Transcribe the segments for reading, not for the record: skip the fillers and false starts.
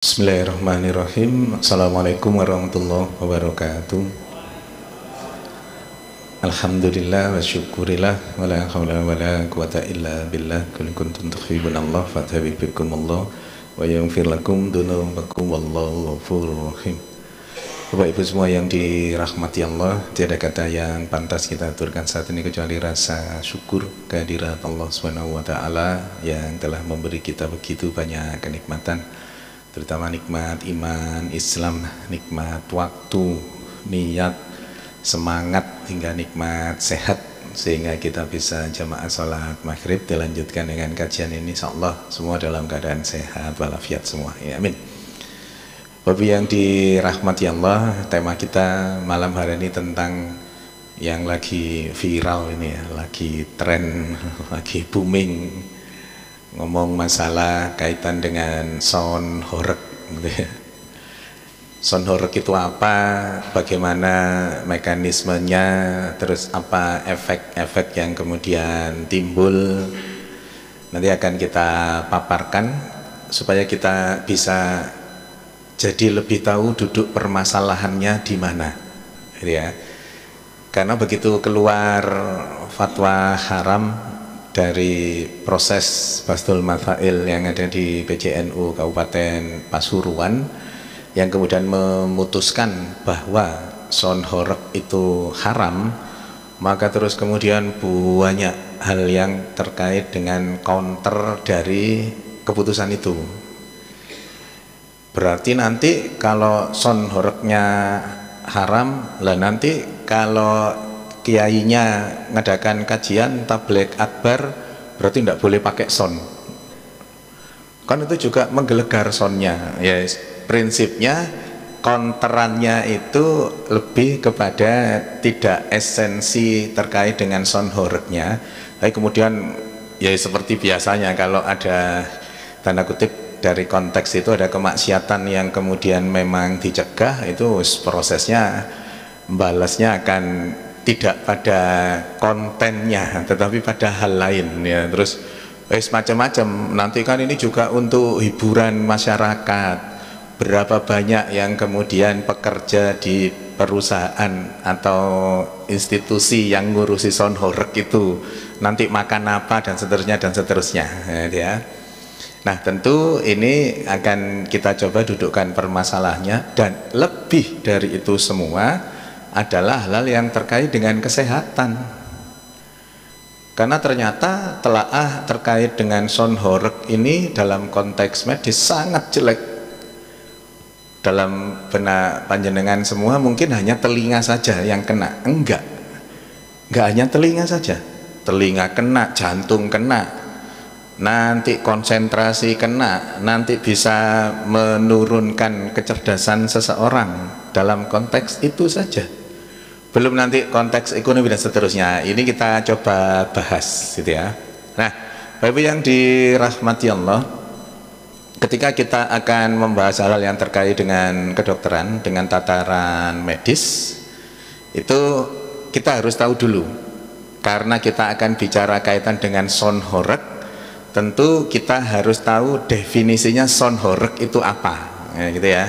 Bismillahirrahmanirrahim. Assalamualaikum warahmatullahi wabarakatuh. Alhamdulillah wa syukurillah wa la hawla wa la quwata illa billah. Qul kuntum tuhibbunallah fattabi'ukumullah wa yaghfir lakum dzunubakum wallahu ghafurur rahim. Bapak Ibu semua yang dirahmati Allah, tiada kata yang pantas kita aturkan saat ini kecuali rasa syukur kehadirat Allah Subhanahu wa taala yang telah memberi kita begitu banyak kenikmatan, terutama nikmat iman, Islam, nikmat waktu, niat, semangat, hingga nikmat sehat, sehingga kita bisa jamaah sholat maghrib dilanjutkan dengan kajian ini. InsyaAllah semua dalam keadaan sehat walafiat semua, ya, amin. Bapak yang dirahmati Allah, tema kita malam hari ini tentang yang lagi viral ini ya, lagi tren, lagi booming, ngomong masalah kaitan dengan sound horeg gitu ya. Sound horeg itu apa, bagaimana mekanismenya, terus apa efek-efek yang kemudian timbul, nanti akan kita paparkan supaya kita bisa jadi lebih tahu duduk permasalahannya di mana, gitu ya. Karena begitu keluar fatwa haram dari proses Bastul Masail yang ada di PJNU Kabupaten Pasuruan, yang kemudian memutuskan bahwa sound horeg itu haram, maka terus kemudian banyak hal yang terkait dengan counter dari keputusan itu. Berarti nanti kalau sound horegnya haram, lah nanti kalau kiainya ngadakan kajian tabligh akbar berarti tidak boleh pakai sound, kan itu juga menggelegar soundnya ya. Prinsipnya konterannya itu lebih kepada tidak esensi terkait dengan sound horegnya, tapi kemudian ya seperti biasanya kalau ada tanda kutip dari konteks itu ada kemaksiatan yang kemudian memang dicegah, itu prosesnya balasnya akan tidak pada kontennya tetapi pada hal lain ya. Terus macam-macam, nanti kan ini juga untuk hiburan masyarakat. Berapa banyak yang kemudian pekerja di perusahaan atau institusi yang ngurusi sound horeg itu nanti makan apa dan seterusnya ya. Nah tentu ini akan kita coba dudukkan permasalahannya, dan lebih dari itu semua adalah hal yang terkait dengan kesehatan. Karena ternyata telaah terkait dengan sound horeg ini dalam konteks medis sangat jelek. Dalam benak panjenengan semua mungkin hanya telinga saja yang kena, enggak hanya telinga saja, telinga kena, jantung kena, nanti konsentrasi kena, nanti bisa menurunkan kecerdasan seseorang dalam konteks itu saja. Belum nanti konteks ekonomi dan seterusnya. Ini kita coba bahas gitu ya. Nah, Bapak yang dirahmati Allah, ketika kita akan membahas hal yang terkait dengan kedokteran, dengan tataran medis, itu kita harus tahu dulu. Karena kita akan bicara kaitan dengan sound horeg, tentu kita harus tahu definisinya sound horeg itu apa, ya, gitu ya.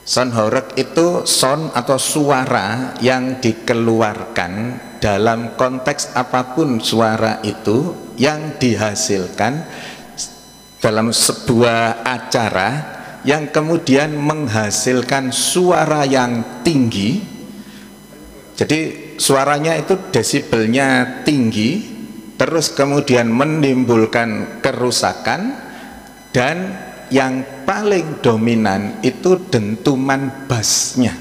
Sound horeg itu sound atau suara yang dikeluarkan dalam konteks apapun suara itu yang dihasilkan dalam sebuah acara yang kemudian menghasilkan suara yang tinggi. Jadi suaranya itu desibelnya tinggi, terus kemudian menimbulkan kerusakan, dan yang paling dominan itu dentuman bassnya.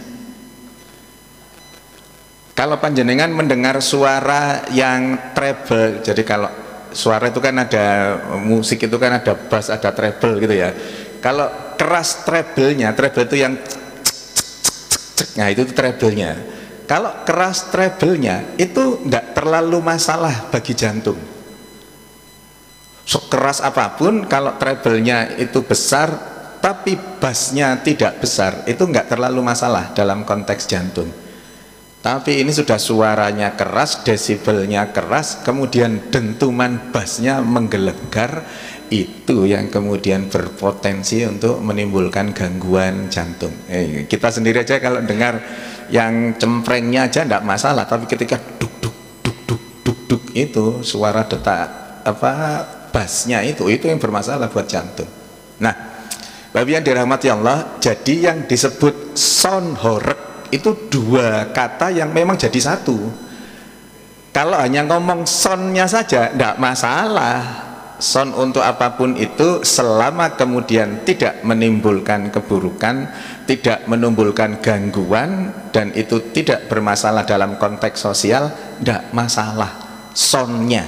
Kalau panjenengan mendengar suara yang treble, jadi kalau suara itu kan ada, musik itu kan ada bass, ada treble gitu ya. Kalau keras treble-nya, treble itu yang nah itu treble-nya. Kalau keras treble-nya itu tidak terlalu masalah bagi jantung. Sekeras apapun, kalau treble-nya itu besar tapi bassnya tidak besar, itu enggak terlalu masalah dalam konteks jantung. Tapi ini sudah suaranya keras, desibelnya keras, kemudian dentuman bassnya menggelegar, itu yang kemudian berpotensi untuk menimbulkan gangguan jantung. Kita sendiri aja kalau dengar yang cemprengnya aja enggak masalah, tapi ketika duk duk duk duk duk duk itu suara detak bassnya itu yang bermasalah buat jantung. Nah, Bapak yang dirahmati Allah, jadi yang disebut sound horeg itu dua kata yang memang jadi satu. Kalau hanya ngomong soundnya saja enggak masalah. Sound untuk apapun itu selama kemudian tidak menimbulkan keburukan, tidak menimbulkan gangguan, dan itu tidak bermasalah dalam konteks sosial, tidak masalah soundnya.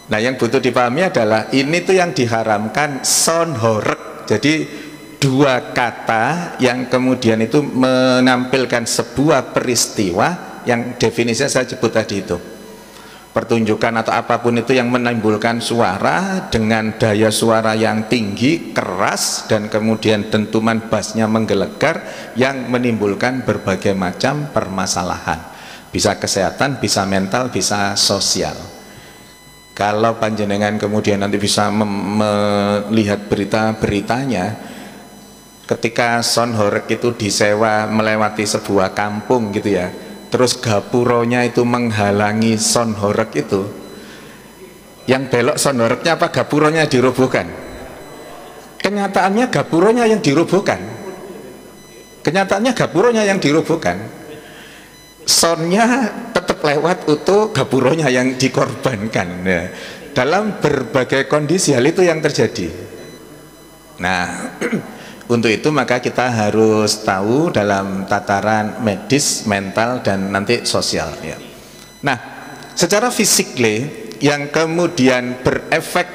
Nah, yang butuh dipahami adalah ini tuh yang diharamkan sound horeg. Jadi dua kata yang kemudian itu menampilkan sebuah peristiwa yang definisinya saya sebut tadi itu, pertunjukan atau apapun itu yang menimbulkan suara dengan daya suara yang tinggi, keras, dan kemudian dentuman bassnya menggelegar yang menimbulkan berbagai macam permasalahan, bisa kesehatan, bisa mental, bisa sosial. Kalau panjenengan kemudian nanti bisa melihat berita-beritanya, ketika sound horeg itu disewa melewati sebuah kampung gitu ya, terus gapuronya itu menghalangi sound horeg itu, yang belok sound horegnya apa gapuronya dirobohkan? Kenyataannya gapuronya yang dirobohkan. Kenyataannya gapuronya yang dirobohkan. Soundnya tetap lewat utuh, gapuronya yang dikorbankan. Ya, dalam berbagai kondisi hal itu yang terjadi. Nah, untuk itu maka kita harus tahu dalam tataran medis, mental, dan nanti sosial ya. Nah, secara fisikly yang kemudian berefek,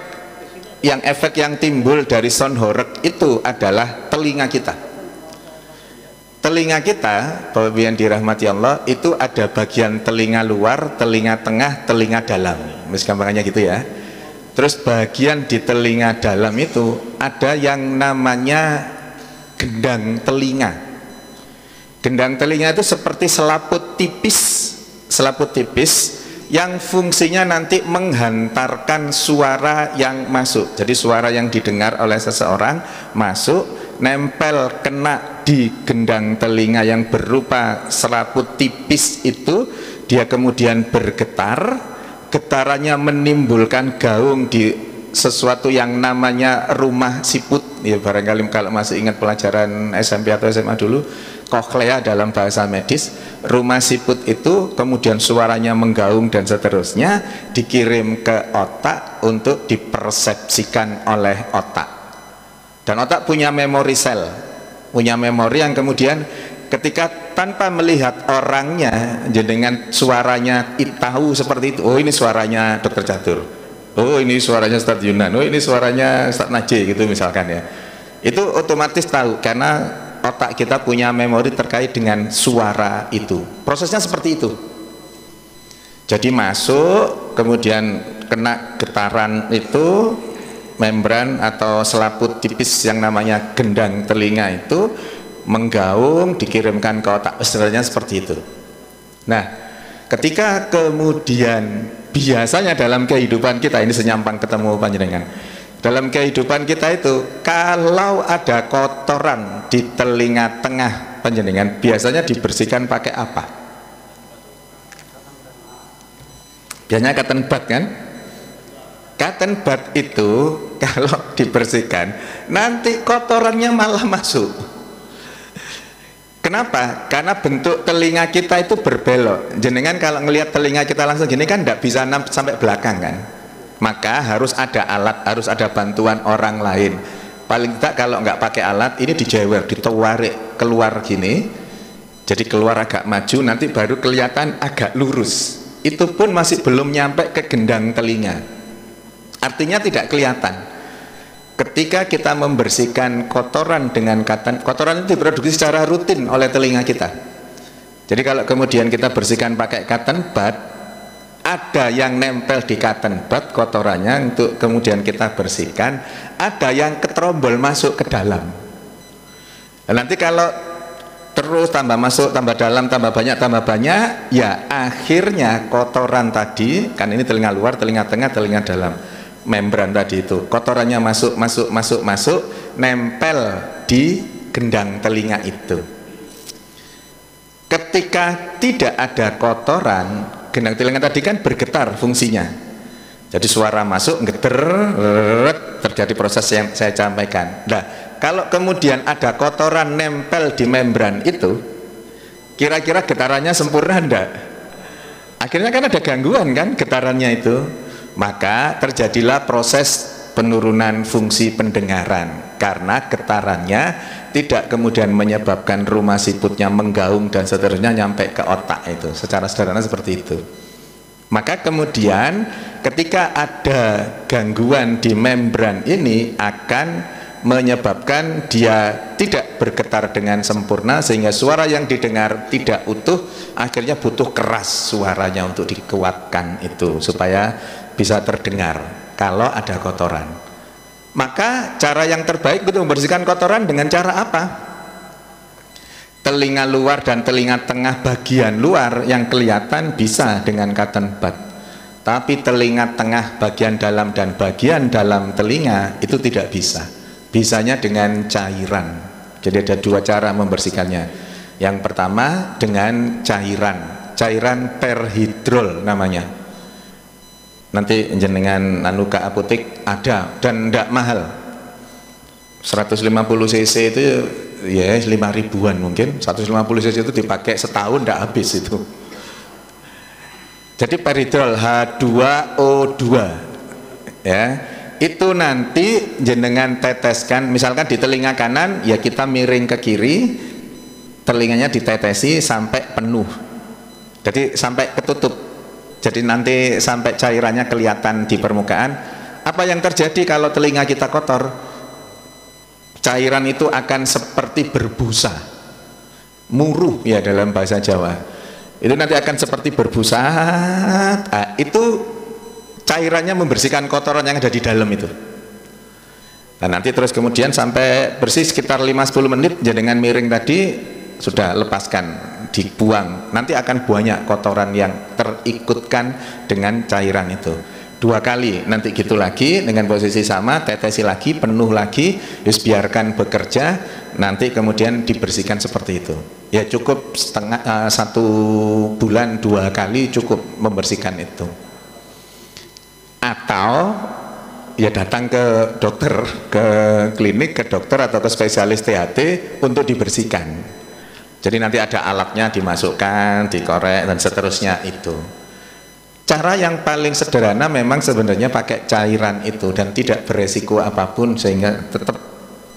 efek yang timbul dari sound horeg itu adalah telinga kita. Telinga kita, Bapak Ibu yang dirahmati Allah, itu ada bagian telinga luar, telinga tengah, telinga dalam. Gampangannya gitu ya. Terus bagian di telinga dalam itu ada yang namanya gendang telinga. Gendang telinga itu seperti selaput tipis yang fungsinya nanti menghantarkan suara yang masuk. Jadi suara yang didengar oleh seseorang masuk, nempel kena di gendang telinga yang berupa selaput tipis itu, dia kemudian bergetar, getarannya menimbulkan gaung di sesuatu yang namanya rumah siput ya, barangkali kalau masih ingat pelajaran SMP atau SMA dulu, koklea dalam bahasa medis. Rumah siput itu kemudian suaranya menggaung dan seterusnya dikirim ke otak untuk dipersepsikan oleh otak, dan otak punya memori sel, punya memori yang kemudian ketika tanpa melihat orangnya, dengan suaranya tahu seperti itu, oh ini suaranya Dr. Catur, oh ini suaranya Ustadz Yunan, oh ini suaranya Ustadz Najih gitu misalkan ya. Itu otomatis tahu karena otak kita punya memori terkait dengan suara itu. Prosesnya seperti itu. Jadi masuk, kemudian kena getaran itu, membran atau selaput tipis yang namanya gendang telinga itu menggaung, dikirimkan ke otak. Sebenarnya seperti itu. Nah, ketika kemudian biasanya dalam kehidupan kita ini senyampang ketemu panjenengan, dalam kehidupan kita itu kalau ada kotoran di telinga tengah panjenengan biasanya dibersihkan pakai apa? Biasanya cotton bud kan? Cotton bud itu kalau dibersihkan nanti kotorannya malah masuk. Kenapa? Karena bentuk telinga kita itu berbelok. Jenengan kalau ngelihat telinga kita langsung gini kan tidak bisa sampai belakang kan? Maka harus ada alat, harus ada bantuan orang lain. Paling tidak kalau nggak pakai alat, ini dijewer, ditawarik keluar gini, jadi keluar agak maju, nanti baru kelihatan agak lurus. Itu pun masih belum nyampe ke gendang telinga. Artinya tidak kelihatan. Ketika kita membersihkan kotoran dengan kotoran itu diproduksi secara rutin oleh telinga kita. Jadi kalau kemudian kita bersihkan pakai cotton bud, ada yang nempel di cotton bud kotorannya untuk kemudian kita bersihkan, ada yang keterombol masuk ke dalam. Dan nanti kalau terus tambah masuk, tambah dalam, tambah banyak, ya akhirnya kotoran tadi, kan ini telinga luar, telinga tengah, telinga dalam, membran tadi itu, kotorannya masuk, nempel di gendang telinga itu. Ketika tidak ada kotoran, gendang telinga tadi kan bergetar fungsinya. Jadi suara masuk, geter, terjadi proses yang saya sampaikan. Nah, kalau kemudian ada kotoran nempel di membran itu, kira-kira getarannya sempurna enggak? Akhirnya kan ada gangguan kan getarannya itu. Maka terjadilah proses penurunan fungsi pendengaran karena getarannya tidak kemudian menyebabkan rumah siputnya menggaung dan seterusnya nyampe ke otak itu. Secara sederhana seperti itu. Maka kemudian ketika ada gangguan di membran ini akan menyebabkan dia tidak bergetar dengan sempurna sehingga suara yang didengar tidak utuh, akhirnya butuh keras suaranya untuk dikuatkan itu supaya bisa terdengar kalau ada kotoran. Maka cara yang terbaik untuk membersihkan kotoran dengan cara apa? Telinga luar dan telinga tengah bagian luar yang kelihatan bisa dengan cotton bud, tapi telinga tengah bagian dalam dan bagian dalam telinga itu tidak bisa. Bisanya dengan cairan. Jadi ada dua cara membersihkannya. Yang pertama dengan cairan perhidrol namanya. Nanti jenengan ke apotek ada dan tidak mahal. 150 cc itu ya 5 ribuan mungkin. 150 cc itu dipakai setahun tidak habis itu. Jadi perhidrol H2O2 ya. Itu nanti jenengan teteskan, misalkan di telinga kanan ya kita miring ke kiri, telinganya ditetesi sampai penuh, jadi sampai ketutup, jadi nanti sampai cairannya kelihatan di permukaan. Apa yang terjadi kalau telinga kita kotor? Cairan itu akan seperti berbusa, muruh ya dalam bahasa Jawa, itu nanti akan seperti berbusa. Itu cairannya membersihkan kotoran yang ada di dalam itu. Nah, nanti terus kemudian sampai bersih sekitar 5-10 menit, jenengan miring tadi sudah lepaskan, dibuang. Nanti akan banyak kotoran yang terikutkan dengan cairan itu. 2 kali, nanti gitu lagi dengan posisi sama, tetesi lagi, penuh lagi, terus biarkan bekerja, nanti kemudian dibersihkan seperti itu. Ya cukup 1 bulan 2 kali cukup membersihkan itu. Atau ya datang ke dokter, ke klinik, ke dokter atau ke spesialis THT untuk dibersihkan. Jadi nanti ada alatnya dimasukkan, dikorek dan seterusnya itu. Cara yang paling sederhana memang sebenarnya pakai cairan itu dan tidak beresiko apapun sehingga tetap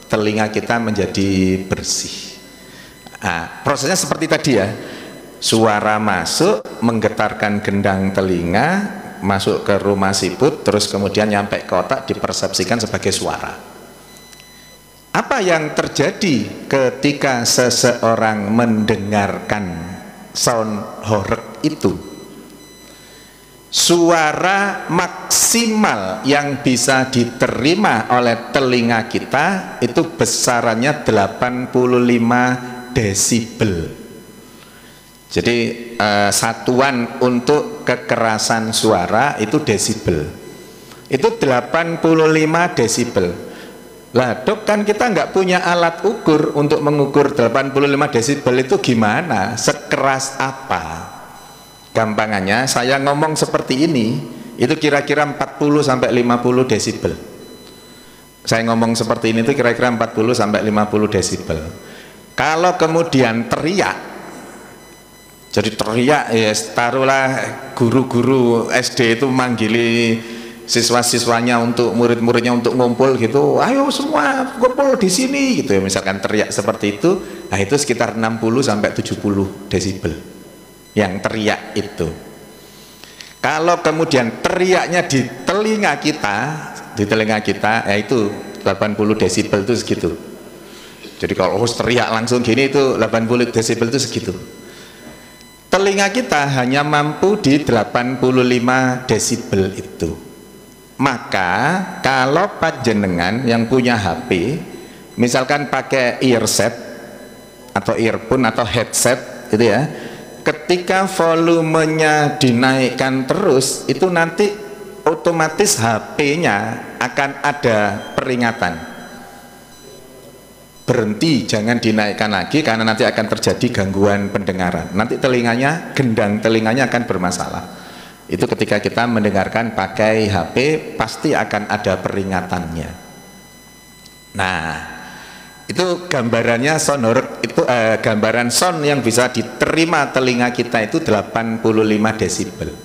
telinga kita menjadi bersih. Nah, prosesnya seperti tadi ya. Suara masuk, menggetarkan gendang telinga, masuk ke rumah siput, terus kemudian nyampe ke otak, dipersepsikan sebagai suara. Apa yang terjadi ketika seseorang mendengarkan sound horeg itu? Suara maksimal yang bisa diterima oleh telinga kita itu besarannya 85 desibel. Jadi satuan untuk kekerasan suara itu desibel. Itu 85 desibel. Lah dok, kan kita nggak punya alat ukur untuk mengukur 85 desibel itu gimana? Sekeras apa? Gampangannya saya ngomong seperti ini, itu kira-kira 40 sampai 50 desibel. Saya ngomong seperti ini itu kira-kira 40 sampai 50 desibel. Kalau kemudian teriak, jadi teriak ya, taruhlah guru-guru SD itu manggili siswa-siswanya untuk murid-muridnya untuk ngumpul gitu, ayo semua kumpul di sini gitu ya, misalkan teriak seperti itu. Nah itu sekitar 60 sampai 70 desibel yang teriak itu. Kalau kemudian teriaknya di telinga kita ya itu 80 desibel itu segitu. Jadi kalau teriak langsung gini itu 80 desibel itu segitu. Telinga kita hanya mampu di 85 desibel itu. Maka kalau panjenengan yang punya HP, misalkan pakai earset atau earphone atau headset gitu ya, ketika volumenya dinaikkan terus, itu nanti otomatis HP-nya akan ada peringatan, berhenti, jangan dinaikkan lagi karena nanti akan terjadi gangguan pendengaran, nanti telinganya, gendang telinganya akan bermasalah. Itu ketika kita mendengarkan pakai HP pasti akan ada peringatannya. Nah, itu gambarannya sound horeg itu gambaran sound yang bisa diterima telinga kita itu 85 desibel.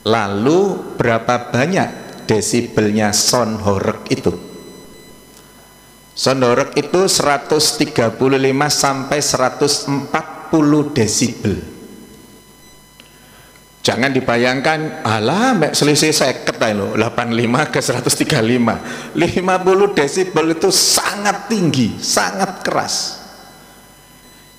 Lalu berapa banyak desibelnya sound horeg itu? Sound horeg itu 135 sampai 140 desibel. Jangan dibayangkan, alah selisih 50 loh, 85 ke 135. 50 desibel itu sangat tinggi, sangat keras.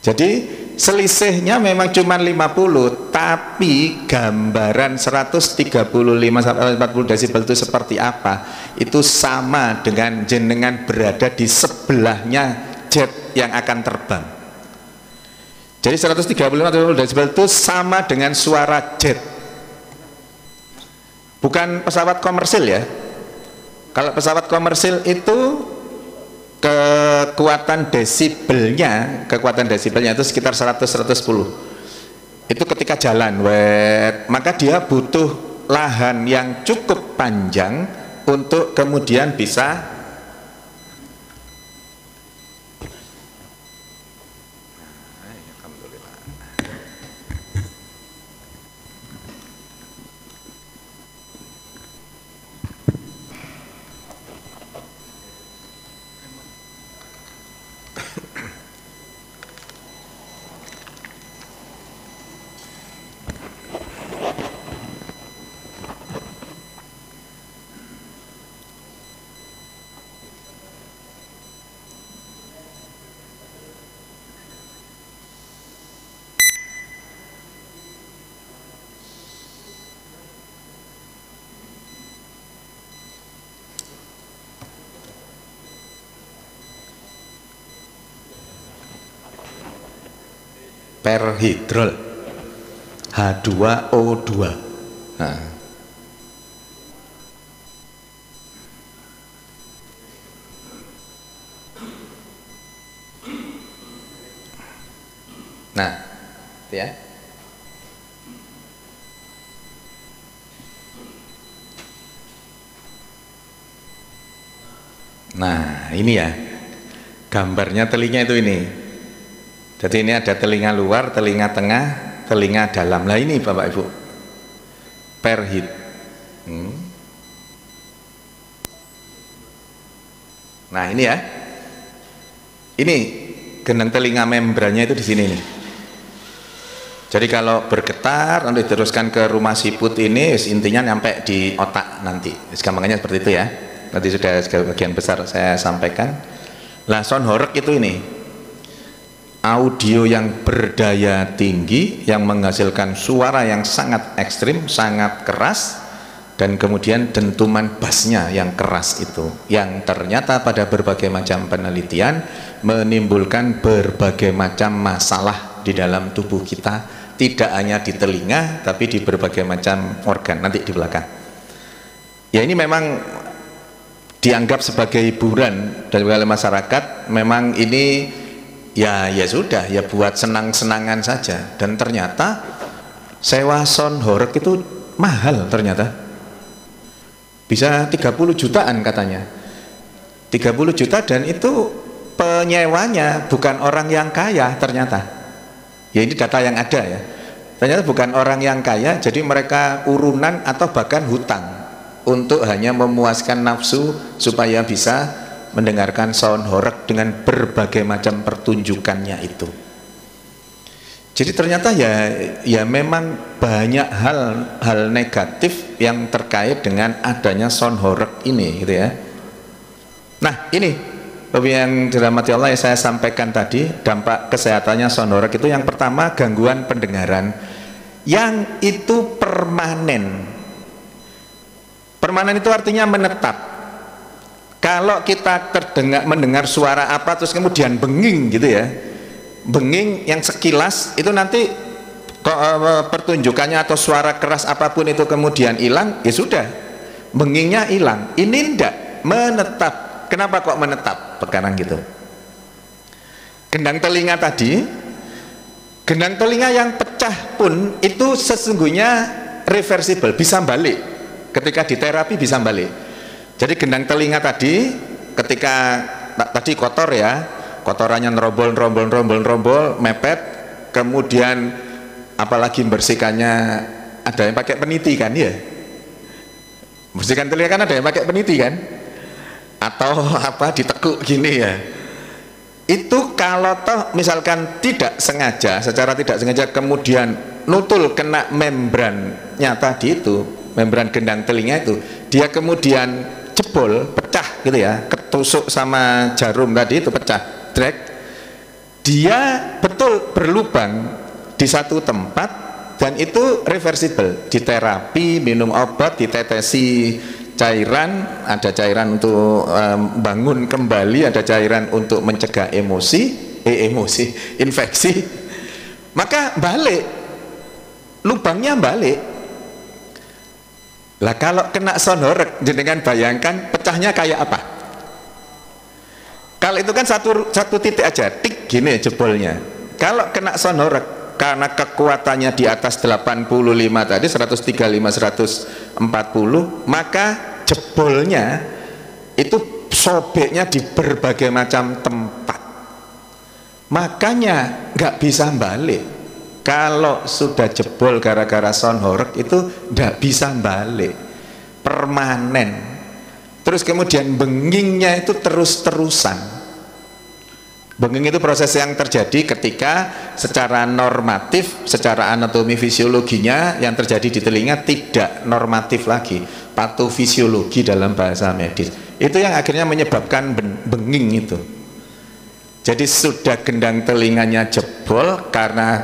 Jadi selisihnya memang cuma 50, tapi gambaran 135 sampai 40 desibel itu seperti apa? Itu sama dengan jenengan berada di sebelahnya jet yang akan terbang. Jadi 135 desibel itu sama dengan suara jet. Bukan pesawat komersil ya. Kalau pesawat komersil itu kekuatan desibelnya itu sekitar 100-110. Itu ketika jalan, maka dia butuh lahan yang cukup panjang untuk kemudian bisa perhidrol H2O2. Nah, itu ya. Nah, ini ya gambarnya telinga itu ini. Jadi ini ada telinga luar, telinga tengah, telinga dalam. Nah ini Bapak Ibu, perhid. Nah ini ya, ini gendang telinga membrannya itu di sini nih. Jadi kalau bergetar nanti diteruskan ke rumah siput ini, intinya nyampe di otak nanti. Gampangnya seperti itu ya. Nanti sudah sebagian besar saya sampaikan. Lah sound horeg itu ini. Audio yang berdaya tinggi yang menghasilkan suara yang sangat ekstrim, sangat keras, dan kemudian dentuman bassnya yang keras itu, yang ternyata pada berbagai macam penelitian menimbulkan berbagai macam masalah di dalam tubuh kita, tidak hanya di telinga tapi di berbagai macam organ nanti di belakang. Ya ini memang dianggap sebagai hiburan dan oleh masyarakat, memang ini ya sudah ya buat senang-senangan saja, dan ternyata sewa sound horeg itu mahal, ternyata bisa 30 jutaan katanya, 30 juta, dan itu penyewanya bukan orang yang kaya ternyata. Ya ini data yang ada ya, ternyata bukan orang yang kaya, jadi mereka urunan atau bahkan hutang untuk hanya memuaskan nafsu supaya bisa mendengarkan sound horeg dengan berbagai macam pertunjukannya itu. Jadi ternyata ya memang banyak hal negatif yang terkait dengan adanya sound horeg ini gitu ya. Nah ini Bapak yang dirahmati Allah, yang saya sampaikan tadi dampak kesehatannya sound horeg itu, yang pertama gangguan pendengaran yang itu permanen. Permanen itu artinya menetap. Kalau kita mendengar suara apa terus kemudian benging gitu ya, benging yang sekilas itu nanti Kok pertunjukannya atau suara keras apapun itu kemudian hilang, ya sudah, bengingnya hilang. Ini ndak menetap. Kenapa kok menetap? Sekarang gitu. Gendang telinga tadi, gendang telinga yang pecah pun itu sesungguhnya reversible, bisa balik. Ketika diterapi bisa balik. Jadi gendang telinga tadi, ketika tadi kotor ya, kotorannya rombol, mepet, kemudian apalagi membersihkannya, ada yang pakai peniti kan ya, bersihkan telinga kan ada yang pakai peniti kan, atau apa ditekuk gini ya. Itu kalau toh misalkan tidak sengaja, secara tidak sengaja kemudian nutul kena membrannya tadi itu, membran gendang telinga itu, dia kemudian jebol, pecah gitu ya, ketusuk sama jarum tadi itu pecah, drag, dia betul berlubang di satu tempat, dan itu reversible, diterapi, minum obat, ditetesi cairan, ada cairan untuk bangun kembali, ada cairan untuk mencegah infeksi, maka balik, lubangnya balik. Lah kalau kena sonhorek, jenengan bayangkan pecahnya kayak apa? Kalau itu kan satu titik aja, tik gini jebolnya. Kalau kena sonhorek, karena kekuatannya di atas 85 tadi, 135, 140, maka jebolnya itu sobeknya di berbagai macam tempat. Makanya nggak bisa balik. Kalau sudah jebol gara-gara sonhorek itu nggak bisa balik, permanen. Terus kemudian bengingnya itu terus-terusan. Benging itu proses yang terjadi ketika secara normatif, secara anatomi fisiologinya yang terjadi di telinga tidak normatif lagi, patofisiologi dalam bahasa medis. Itu yang akhirnya menyebabkan benging itu. Jadi sudah gendang telinganya jebol karena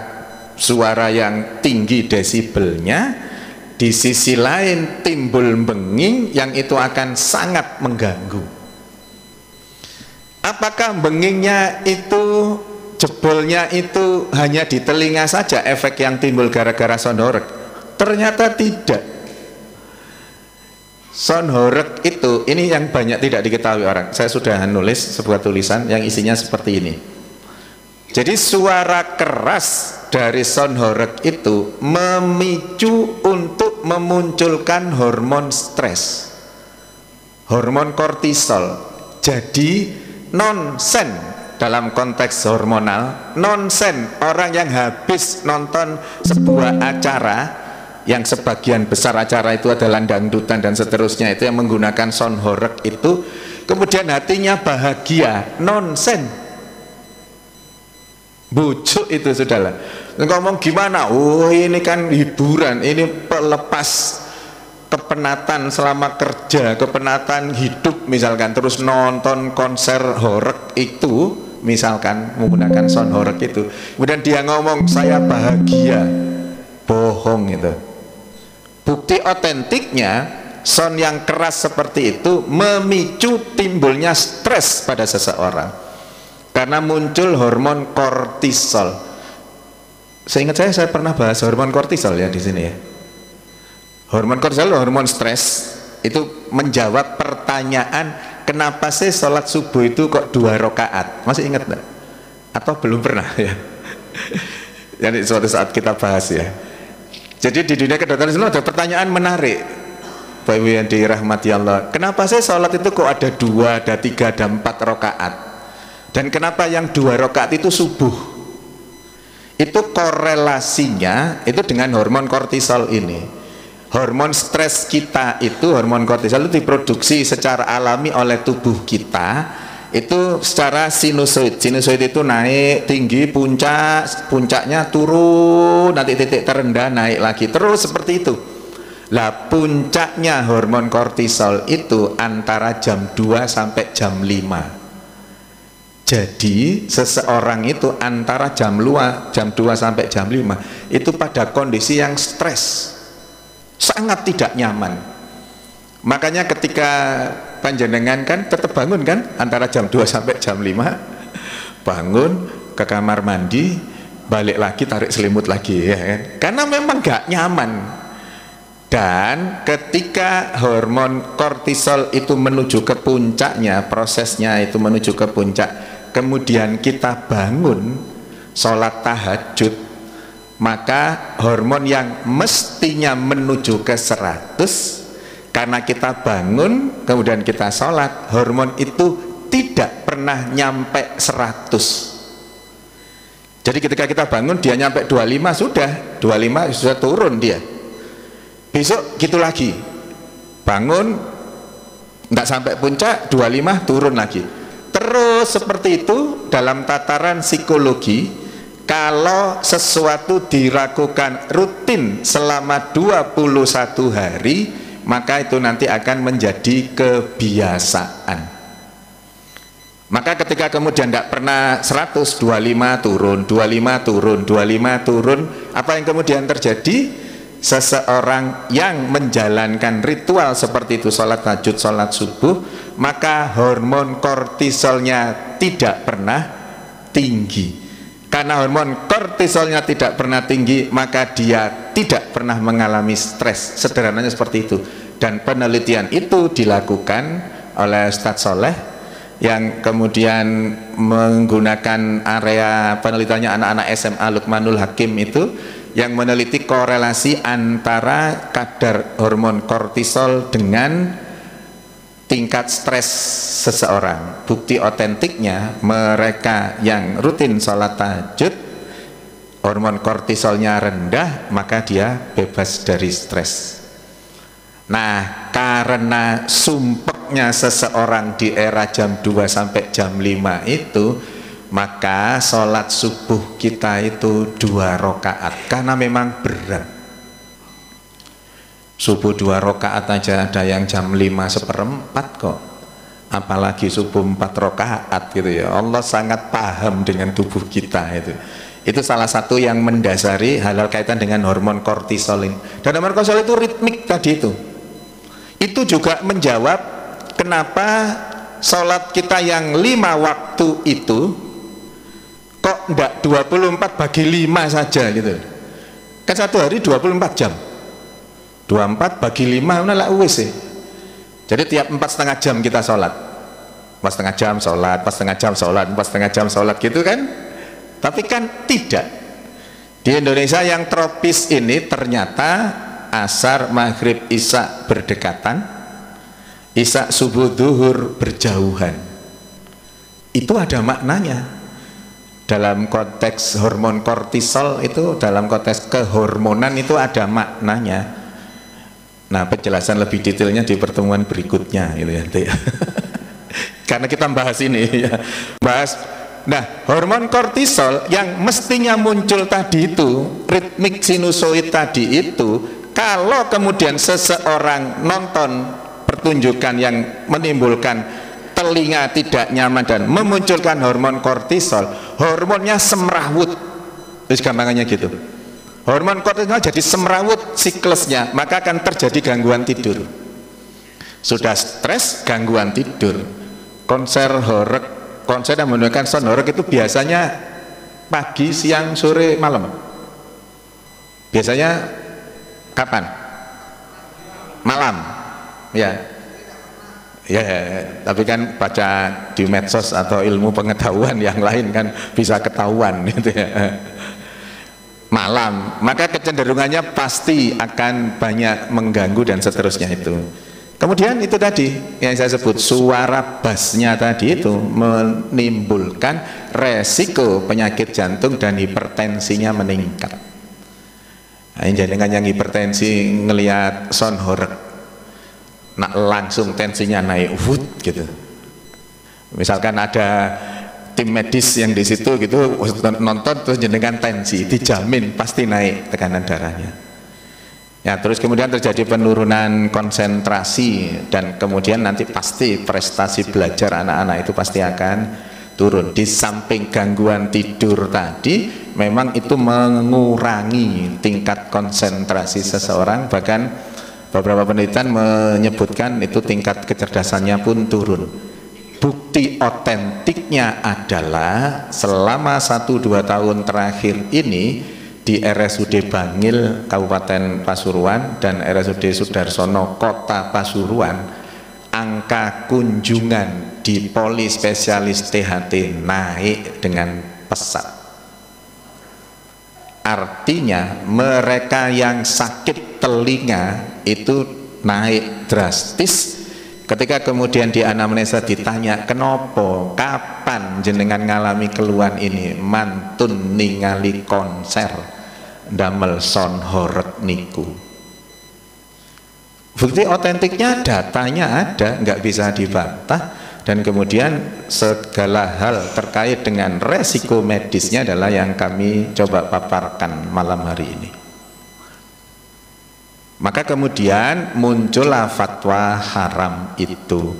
suara yang tinggi desibelnya, di sisi lain timbul benging yang itu akan sangat mengganggu. Apakah bengingnya itu, jebolnya itu hanya di telinga saja efek yang timbul gara-gara sonhorek? Ternyata tidak. Sonhorek itu, ini yang banyak tidak diketahui orang. Saya sudah nulis sebuah tulisan yang isinya seperti ini. Jadi suara keras dari sonhorek itu memicu untuk memunculkan hormon stres, hormon kortisol. Jadi nonsen dalam konteks hormonal, nonsen orang yang habis nonton sebuah acara yang sebagian besar acara itu adalah dangdutan dan seterusnya, itu yang menggunakan sonhorek itu, kemudian hatinya bahagia, nonsen, bujuk itu sudahlah. Ngomong gimana? Oh ini kan hiburan, ini pelepas kepenatan selama kerja, kepenatan hidup misalkan, terus nonton konser horek itu misalkan menggunakan sound horek itu, kemudian dia ngomong saya bahagia, bohong itu. Bukti otentiknya sound yang keras seperti itu memicu timbulnya stres pada seseorang karena muncul hormon kortisol. Seingat saya pernah bahas hormon kortisol ya di sini ya. Hormon kortisol, hormon stres, itu menjawab pertanyaan kenapa sih sholat subuh itu kok 2 rakaat? Masih ingat enggak? Atau belum pernah ya? Jadi suatu saat kita bahas ya. Jadi di dunia kedokteran Islam ada pertanyaan menarik, Bapak Ibu yang dirahmati Allah. Kenapa sih sholat itu kok ada 2, ada 3, ada 4 rakaat? Dan kenapa yang 2 rakaat itu subuh? Itu korelasinya itu dengan hormon kortisol ini. Hormon stres kita itu, hormon kortisol itu diproduksi secara alami oleh tubuh kita itu secara sinusoid. Sinusoid itu naik tinggi, puncaknya turun, nanti titik terendah naik lagi, terus seperti itu. Lah puncaknya hormon kortisol itu antara jam 2 sampai jam 5. Jadi seseorang itu antara jam 2 sampai jam 5 itu pada kondisi yang stres, sangat tidak nyaman. Makanya ketika panjenengan kan tetap bangun kan antara jam 2 sampai jam 5, bangun ke kamar mandi, balik lagi tarik selimut lagi, ya kan? Karena memang gak nyaman. Dan ketika hormon kortisol itu menuju ke puncaknya, prosesnya itu menuju ke puncak, kemudian kita bangun sholat tahajud, maka hormon yang mestinya menuju ke 100, karena kita bangun kemudian kita sholat, hormon itu tidak pernah nyampe 100. Jadi ketika kita bangun dia nyampe 25, sudah 25 sudah turun dia. Besok gitu lagi, bangun tidak sampai puncak, 25 turun lagi. Terus seperti itu dalam tataran psikologi. Kalau sesuatu dilakukan rutin selama 21 hari, maka itu nanti akan menjadi kebiasaan. Maka ketika kemudian tidak pernah 100, 25 turun, 25 turun, 25 turun, apa yang kemudian terjadi? Seseorang yang menjalankan ritual seperti itu, sholat tahajud, sholat subuh, maka hormon kortisolnya tidak pernah tinggi. Karena hormon kortisolnya tidak pernah tinggi, maka dia tidak pernah mengalami stres. Sederhananya seperti itu. Dan penelitian itu dilakukan oleh Ustadz Soleh, yang kemudian menggunakan area penelitiannya anak-anak SMA Lukmanul Hakim itu, yang meneliti korelasi antara kadar hormon kortisol dengan tingkat stres seseorang. Bukti otentiknya, mereka yang rutin sholat tahajud, hormon kortisolnya rendah, maka dia bebas dari stres. Nah, karena sumpeknya seseorang di era jam 2 sampai jam 5 itu, maka sholat subuh kita itu 2 rakaat, karena memang berat. Subuh 2 rakaat aja ada yang jam 5:4 kok, apalagi subuh 4 rakaat gitu ya. Allah sangat paham dengan tubuh kita itu. Itu salah satu yang mendasari hal-hal kaitan dengan hormon kortisol ini. Dan hormon kortisol itu ritmik tadi itu. Itu juga menjawab kenapa sholat kita yang 5 waktu itu kok enggak 24 bagi 5 saja gitu. Kan satu hari 24 jam, 24 bagi 5 lah wis sih. Jadi tiap 4,5 jam kita sholat, 4,5 jam sholat, 4,5 jam sholat, 4,5 jam sholat gitu kan. Tapi kan tidak. Di Indonesia yang tropis ini ternyata asar, maghrib, isya berdekatan, isya, subuh, zuhur berjauhan. Itu ada maknanya. Dalam konteks hormon kortisol itu, dalam konteks kehormonan itu ada maknanya. Nah, penjelasan lebih detailnya di pertemuan berikutnya gitu ya. Karena kita bahas ini ya. Bahas. Nah, hormon kortisol yang mestinya muncul tadi itu, ritmik sinusoid tadi itu, kalau kemudian seseorang nonton pertunjukan yang menimbulkan telinga tidak nyaman dan memunculkan hormon kortisol, hormonnya semrawut, terus gampangannya gitu. Hormon kortisol jadi semrawut siklusnya, maka akan terjadi gangguan tidur. Sudah stres, gangguan tidur. Konser yang menggunakan sound horeg itu biasanya pagi, siang, sore, malam. Biasanya kapan? Malam. Ya. Ya, tapi kan baca di medsos atau ilmu pengetahuan yang lain kan bisa ketahuan gitu ya. Malam, maka kecenderungannya pasti akan banyak mengganggu dan seterusnya itu. Kemudian itu tadi yang saya sebut suara bassnya tadi itu menimbulkan resiko penyakit jantung dan hipertensinya meningkat. Nah, jangan yang hipertensi ngelihat sound horeg, nah langsung tensinya naik, gitu. Misalkan ada tim medis yang di situ gitu nonton terus jenengan tensi, dijamin pasti naik tekanan darahnya. Ya, terus kemudian terjadi penurunan konsentrasi dan kemudian nanti pasti prestasi belajar anak-anak itu pasti akan turun. Di samping gangguan tidur tadi, memang itu mengurangi tingkat konsentrasi seseorang, bahkan beberapa penelitian menyebutkan itu tingkat kecerdasannya pun turun. Bukti otentiknya adalah selama 1-2 tahun terakhir ini di RSUD Bangil Kabupaten Pasuruan dan RSUD Sudarsono Kota Pasuruan, angka kunjungan di poli spesialis THT naik dengan pesat. Artinya mereka yang sakit telinga itu naik drastis. Ketika kemudian di anamnesa ditanya, kenapa, kapan jenengan ngalami keluhan ini? Mantun ningali konser damel son horeg niku. Bukti otentiknya, datanya ada, nggak bisa dibantah. Dan kemudian segala hal terkait dengan resiko medisnya adalah yang kami coba paparkan malam hari ini. Maka kemudian muncullah fatwa haram itu.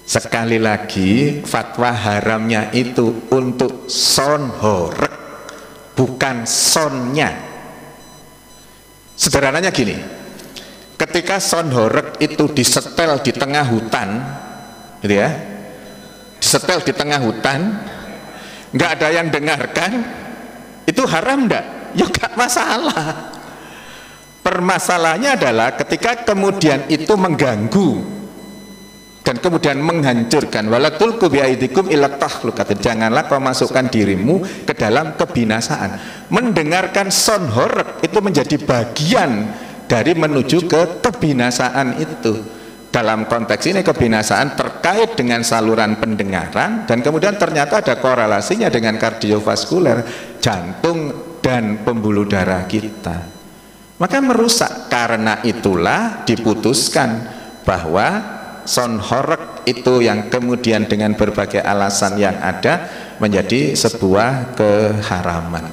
Sekali lagi, fatwa haramnya itu untuk son horeg, bukan sonnya. Sederhananya gini, ketika son horeg itu disetel di tengah hutan, gitu ya, disetel di tengah hutan, nggak ada yang dengarkan, itu haram nggak? Ya nggak masalah. Permasalahannya adalah ketika kemudian itu mengganggu dan kemudian menghancurkan. Wala tulqu biaidikum ila tahlukat. Janganlah kau masukkan dirimu ke dalam kebinasaan. Mendengarkan son horeg itu menjadi bagian dari menuju ke kebinasaan itu. Dalam konteks ini kebinasaan terkait dengan saluran pendengaran, dan kemudian ternyata ada korelasinya dengan kardiovaskuler, jantung dan pembuluh darah kita. Maka merusak. Karena itulah diputuskan bahwa son horeg itu yang kemudian dengan berbagai alasan yang ada menjadi sebuah keharaman.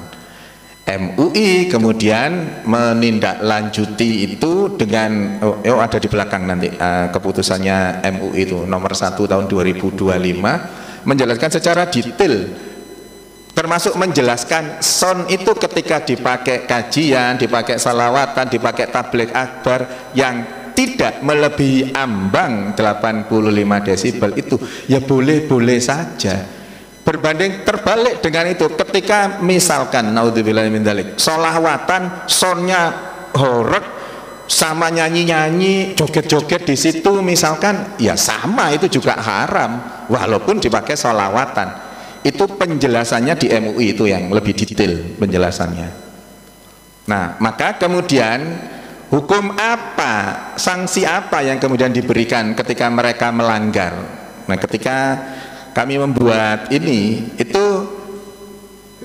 MUI kemudian menindaklanjuti itu dengan ada di belakang nanti keputusannya MUI itu nomor 1 tahun 2025 menjelaskan secara detail, termasuk menjelaskan son itu ketika dipakai kajian, dipakai salawatan, dipakai tabligh akbar yang tidak melebihi ambang 85 desibel itu ya boleh-boleh saja. Berbanding terbalik dengan itu, ketika misalkan naudzubillah min dzalik, sholawatan sonnya horeg sama nyanyi-nyanyi, joget-joget di situ misalkan, ya sama, itu juga haram walaupun dipakai sholawatan. Itu penjelasannya di MUI itu yang lebih detail penjelasannya. Nah, maka kemudian hukum apa, sanksi apa yang kemudian diberikan ketika mereka melanggar? Nah, ketika kami membuat ini, itu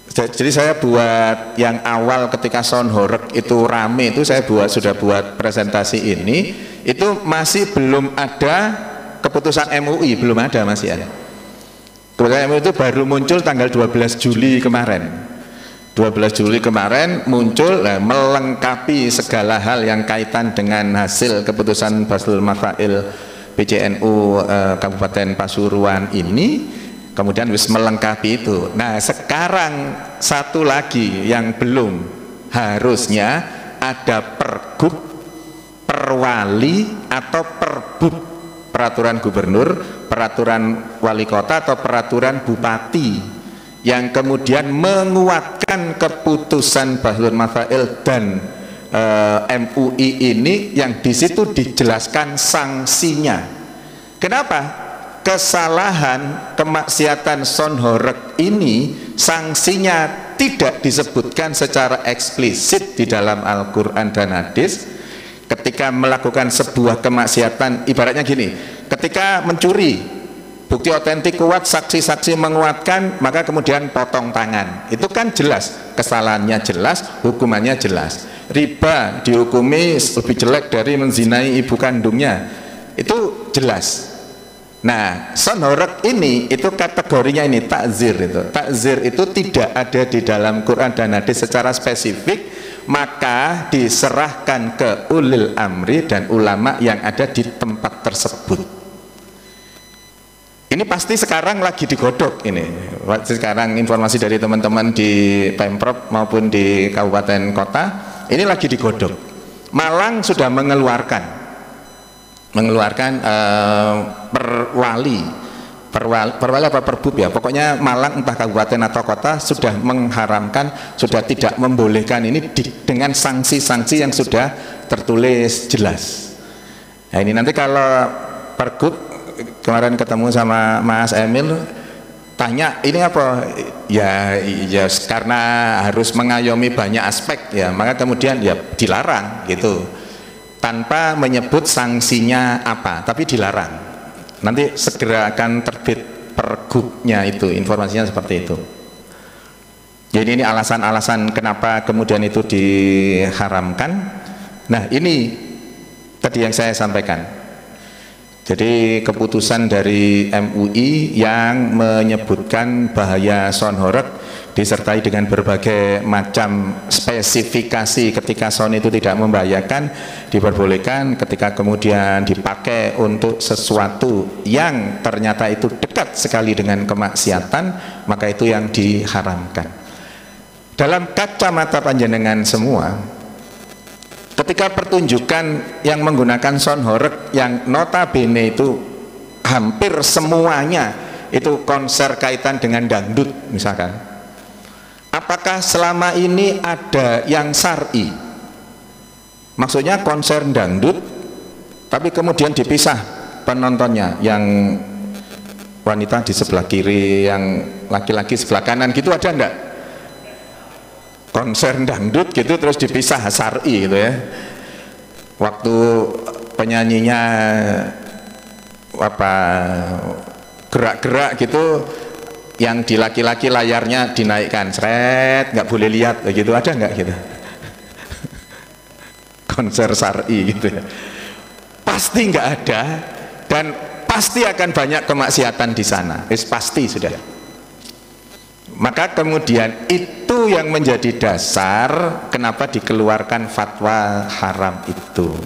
jadi saya buat yang awal ketika son horeg itu rame, itu saya sudah buat presentasi ini, itu masih belum ada keputusan MUI, belum ada, masih ada. Keputusan MUI itu baru muncul tanggal 12 Juli kemarin. 12 Juli kemarin muncul melengkapi segala hal yang kaitan dengan hasil keputusan Baslul Mafail PCNU Kabupaten Pasuruan ini, kemudian wis melengkapi itu. Nah, sekarang satu lagi yang belum, harusnya ada pergub, perwali atau perbub, peraturan gubernur, peraturan wali kota atau peraturan bupati yang kemudian menguatkan keputusan Baslul Mafail dan MUI ini, yang di situ dijelaskan sanksinya. Kenapa? Kesalahan kemaksiatan son horeg ini sanksinya tidak disebutkan secara eksplisit di dalam Al-Quran dan hadis. Ketika melakukan sebuah kemaksiatan, ibaratnya gini, ketika mencuri, bukti otentik kuat, saksi-saksi menguatkan, maka kemudian potong tangan, itu kan jelas, kesalahannya jelas, hukumannya jelas. Riba dihukumi lebih jelek dari menzinai ibu kandungnya, itu jelas. Nah, son horeg ini itu kategorinya ini takzir. Itu takzir itu tidak ada di dalam Quran dan hadis secara spesifik, maka diserahkan ke ulil amri dan ulama yang ada di tempat tersebut. Ini pasti sekarang lagi digodok ini. Sekarang informasi dari teman-teman di Pemprov maupun di kabupaten kota ini lagi digodok. Malang sudah mengeluarkan perwali Perwali apa Perbub ya, pokoknya Malang entah kabupaten atau kota sudah mengharamkan, sudah tidak membolehkan ini dengan sanksi-sanksi yang sudah tertulis jelas. Nah ini nanti kalau Pergub, kemarin ketemu sama Mas Emil, tanya ini apa ya, ya karena harus mengayomi banyak aspek ya, maka kemudian ya dilarang gitu, tanpa menyebut sanksinya apa, tapi dilarang. Nanti segera akan terbit Pergubnya itu, informasinya seperti itu. Jadi ini alasan-alasan kenapa kemudian itu diharamkan. Nah ini tadi yang saya sampaikan. Jadi keputusan dari MUI yang menyebutkan bahaya sound horeg disertai dengan berbagai macam spesifikasi ketika sound itu tidak membahayakan, diperbolehkan. Ketika kemudian dipakai untuk sesuatu yang ternyata itu dekat sekali dengan kemaksiatan, maka itu yang diharamkan. Dalam kacamata panjenengan semua, ketika pertunjukan yang menggunakan sound horeg yang notabene itu hampir semuanya itu konser kaitan dengan dangdut misalkan, apakah selama ini ada yang syar'i? Maksudnya konser dangdut tapi kemudian dipisah penontonnya, yang wanita di sebelah kiri, yang laki-laki sebelah kanan gitu, ada enggak? Konser dangdut gitu terus dipisah syar'i gitu ya. Waktu penyanyinya apa gerak-gerak gitu, yang di laki-laki layarnya dinaikkan, seret, nggak boleh lihat gitu, ada nggak gitu? Konser syar'i gitu ya. Pasti nggak ada, dan pasti akan banyak kemaksiatan di sana. Pasti sudah. Maka kemudian itu yang menjadi dasar kenapa dikeluarkan fatwa haram itu.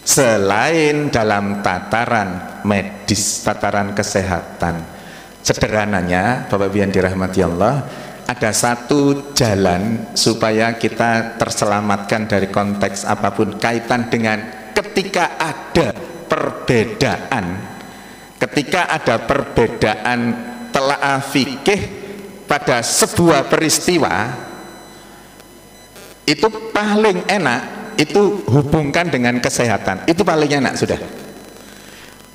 Selain dalam tataran medis, tataran kesehatan, sederhananya Bapak Ibu yang dirahmati Allah, ada satu jalan supaya kita terselamatkan dari konteks apapun kaitan dengan ketika ada perbedaan, ketika ada perbedaan telaah fikih pada sebuah peristiwa, itu paling enak itu hubungkan dengan kesehatan, itu paling enak sudah.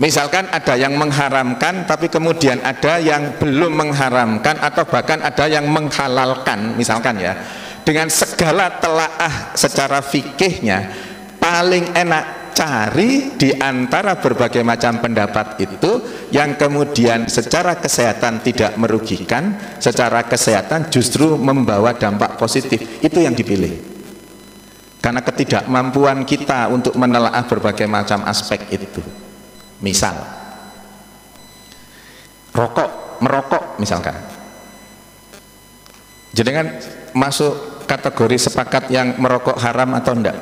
Misalkan ada yang mengharamkan tapi kemudian ada yang belum mengharamkan, atau bahkan ada yang menghalalkan misalkan ya, dengan segala telaah secara fikihnya, paling enak cari di antara berbagai macam pendapat itu yang kemudian secara kesehatan tidak merugikan, secara kesehatan justru membawa dampak positif, itu yang dipilih. Karena ketidakmampuan kita untuk menelaah berbagai macam aspek itu. Misal merokok misalkan, jadi kan masuk kategori sepakat yang merokok haram atau enggak?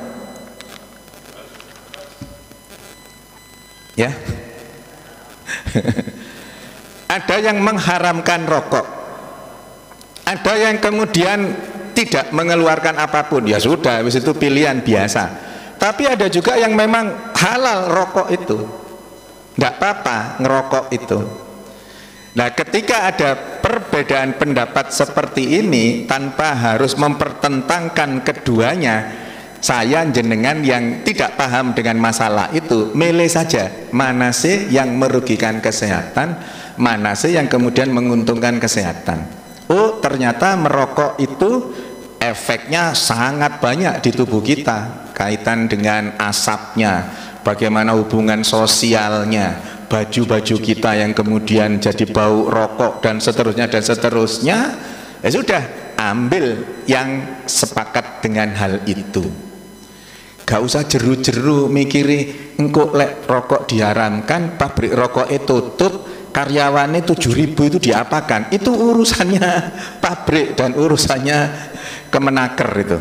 Ya. Ada yang mengharamkan rokok, ada yang kemudian tidak mengeluarkan apapun, ya sudah, habis itu pilihan biasa. Tapi ada juga yang memang halal rokok itu, nggak apa-apa ngerokok itu. Nah ketika ada perbedaan pendapat seperti ini, tanpa harus mempertentangkan keduanya, saya jenengan yang tidak paham dengan masalah itu, milih saja mana sih yang merugikan kesehatan, mana sih yang kemudian menguntungkan kesehatan. Oh ternyata merokok itu efeknya sangat banyak di tubuh kita, kaitan dengan asapnya, bagaimana hubungan sosialnya, baju-baju kita yang kemudian jadi bau rokok, dan seterusnya dan seterusnya. Ya sudah, ambil yang sepakat dengan hal itu. Gak usah jeru-jeru mikiri engkau lek rokok diharamkan, pabrik rokok itu tutup, karyawannya 7.000 itu diapakan? Itu urusannya pabrik dan urusannya Kemenaker itu.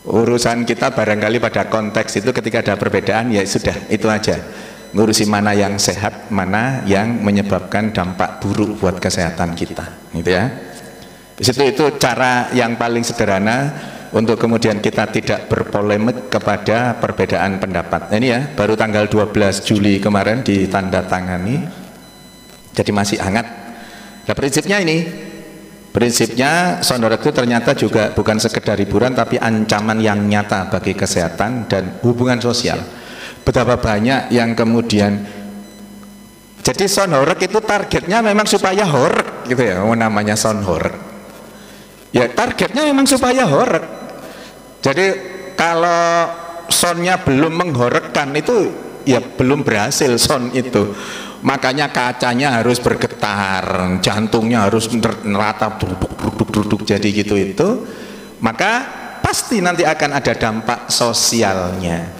Urusan kita barangkali pada konteks itu ketika ada perbedaan, ya sudah itu aja. Ngurusi mana yang sehat, mana yang menyebabkan dampak buruk buat kesehatan kita, gitu ya. Itu cara yang paling sederhana untuk kemudian kita tidak berpolemik kepada perbedaan pendapat. Ini ya, baru tanggal 12 Juli kemarin ditandatangani. jadi masih hangat. Nah prinsipnya ini, prinsipnya sound horeg itu ternyata juga bukan sekedar hiburan, tapi ancaman yang nyata bagi kesehatan dan hubungan sosial. Betapa banyak yang kemudian, jadi sound horeg itu targetnya memang supaya horeg gitu ya, namanya sound horeg. Ya targetnya memang supaya horeg. Jadi kalau soundnya belum menghoregkan itu ya belum berhasil sound itu. Makanya kacanya harus bergetar, jantungnya harus nerata, duduk jadi gitu itu. Maka pasti nanti akan ada dampak sosialnya.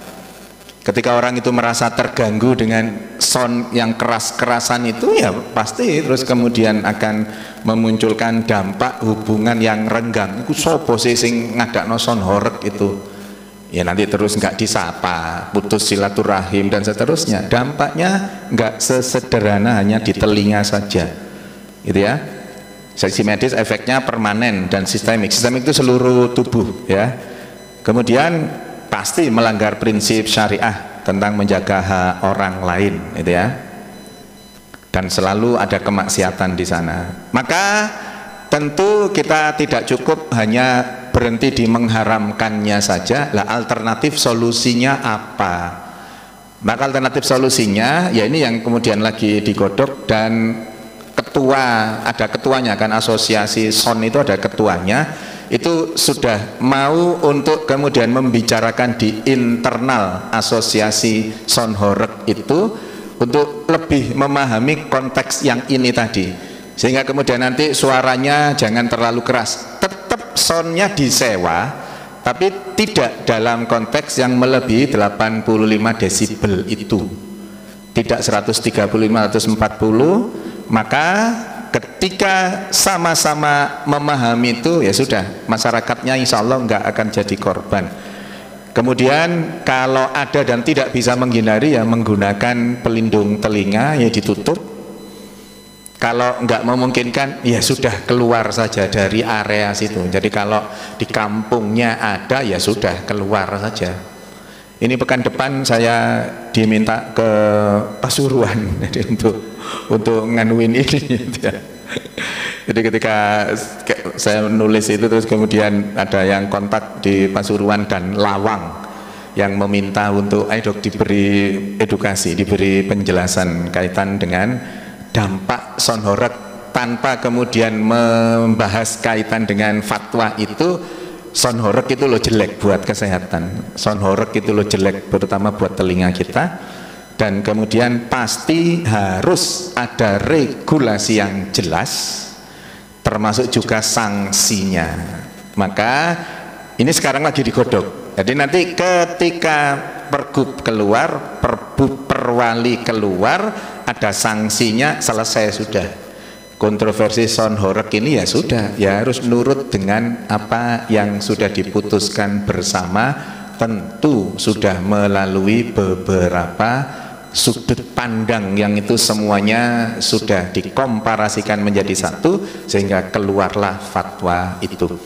Ketika orang itu merasa terganggu dengan sound yang keras-kerasan itu, ya pasti terus kemudian akan memunculkan dampak hubungan yang renggang. Iku sopo sih sing ngadakno sound horeg itu? Ya nanti terus nggak disapa, putus silaturahim dan seterusnya. Dampaknya nggak sesederhana hanya di telinga saja, gitu ya. Sisi medis efeknya permanen dan sistemik. Sistemik itu seluruh tubuh, ya. Kemudian pasti melanggar prinsip syariah tentang menjaga hak orang lain, gitu ya. Dan selalu ada kemaksiatan di sana. Maka tentu kita tidak cukup hanya berhenti di mengharamkannya saja. Lah alternatif solusinya apa? Maka alternatif solusinya ya ini yang kemudian lagi digodok, dan ada ketuanya kan, asosiasi SON itu ada ketuanya, itu sudah mau untuk kemudian membicarakan di internal asosiasi SON horeg itu untuk lebih memahami konteks yang ini tadi, sehingga kemudian nanti suaranya jangan terlalu keras, tetap soundnya disewa tapi tidak dalam konteks yang melebihi 85 desibel itu, tidak 135 atau 140. Maka ketika sama-sama memahami itu ya sudah, masyarakatnya insya Allah nggak akan jadi korban. Kemudian kalau ada dan tidak bisa menghindari ya menggunakan pelindung telinga, ya ditutup. Kalau nggak memungkinkan ya sudah keluar saja dari area situ. Jadi kalau di kampungnya ada ya sudah keluar saja. Ini pekan depan saya diminta ke Pasuruan jadi untuk nganuin ini gitu ya. Jadi ketika saya nulis itu terus kemudian ada yang kontak di Pasuruan dan Lawang yang meminta untuk ayo dok diberi edukasi, diberi penjelasan kaitan dengan dampak sound horeg, tanpa kemudian membahas kaitan dengan fatwa itu. Sound horeg itu loh jelek buat kesehatan, sound horeg itu loh jelek terutama buat telinga kita, dan kemudian pasti harus ada regulasi yang jelas termasuk juga sanksinya. Maka ini sekarang lagi digodok, jadi nanti ketika pergub keluar, perwali keluar, ada sanksinya, selesai sudah. Kontroversi sound horeg ini ya sudah, ya harus nurut dengan apa yang sudah diputuskan bersama. Tentu sudah melalui beberapa sudut pandang yang itu semuanya sudah dikomparasikan menjadi satu, sehingga keluarlah fatwa itu.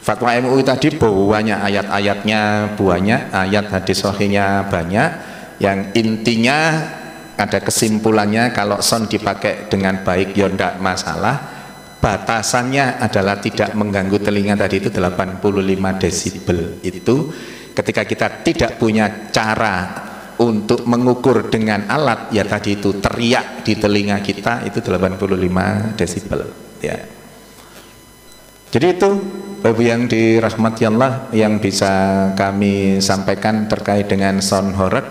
Fatwa MUI tadi banyak ayat-ayatnya, banyak ayat hadis sahihnya banyak, yang intinya ada kesimpulannya kalau sound dipakai dengan baik ya tidak masalah. Batasannya adalah tidak mengganggu telinga tadi itu 85 desibel itu. Ketika kita tidak punya cara untuk mengukur dengan alat, ya tadi itu teriak di telinga kita itu 85 desibel ya. Jadi itu Bapak yang dirahmati Allah yang bisa kami sampaikan terkait dengan sound horeg.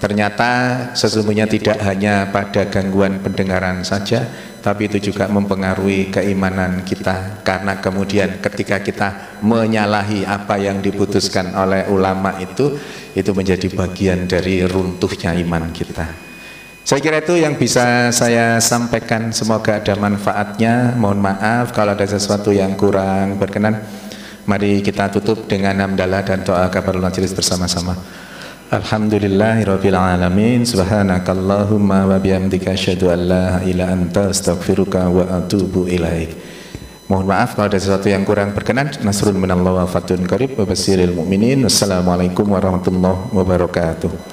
Ternyata sesungguhnya tidak hanya pada gangguan pendengaran saja, tapi itu juga mempengaruhi keimanan kita, karena kemudian ketika kita menyalahi apa yang diputuskan oleh ulama itu menjadi bagian dari runtuhnya iman kita. Saya kira itu yang bisa saya sampaikan, semoga ada manfaatnya. Mohon maaf kalau ada sesuatu yang kurang berkenan. Mari kita tutup dengan hamdalah dan doa kafarul majelis bersama-sama. Alhamdulillahirabbil alamin, subhanakallahumma wa bihamdika asyhadu an la ilaha illa anta astaghfiruka wa atubu ilaik. Mohon maaf kalau ada sesuatu yang kurang berkenan. Nasrun minallah wa fathun qarib wa basyiril mu'minin. Wassalamualaikum warahmatullahi wabarakatuh.